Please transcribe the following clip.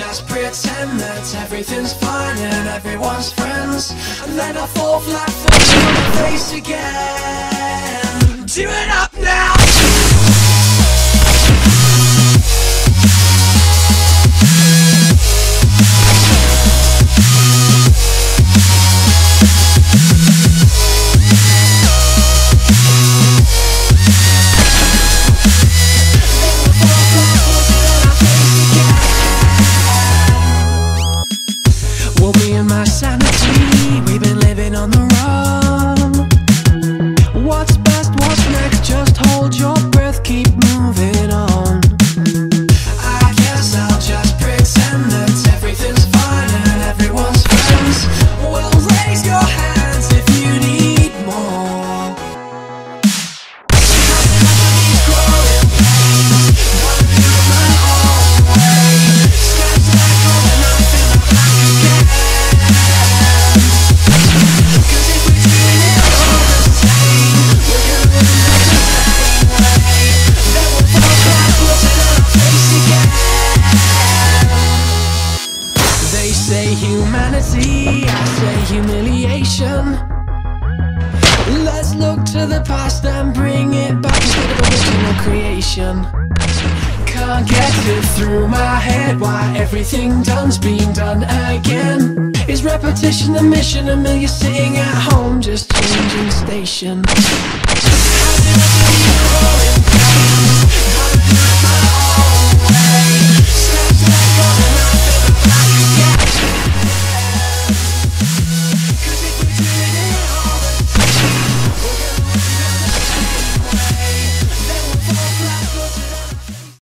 just pretend that everything's fine and everyone's friends, and then I fall flat footed on my face again. Do it up now! Well, me and my sanity, we've been living on the run. What's best, what's next, just hold your breath, keep moving on. I guess I'll just pretend that everything's fine and everyone's friends. Well, raise your hands if you need more. These growing pains, one through my own way. Steps back on and I feel like again. They say humanity, I say humiliation. Let's look to the past and bring it back instead of original creation. Can't get it through my head why everything done's been done again. Is repetition the mission until you're sitting at home just changing station? How did I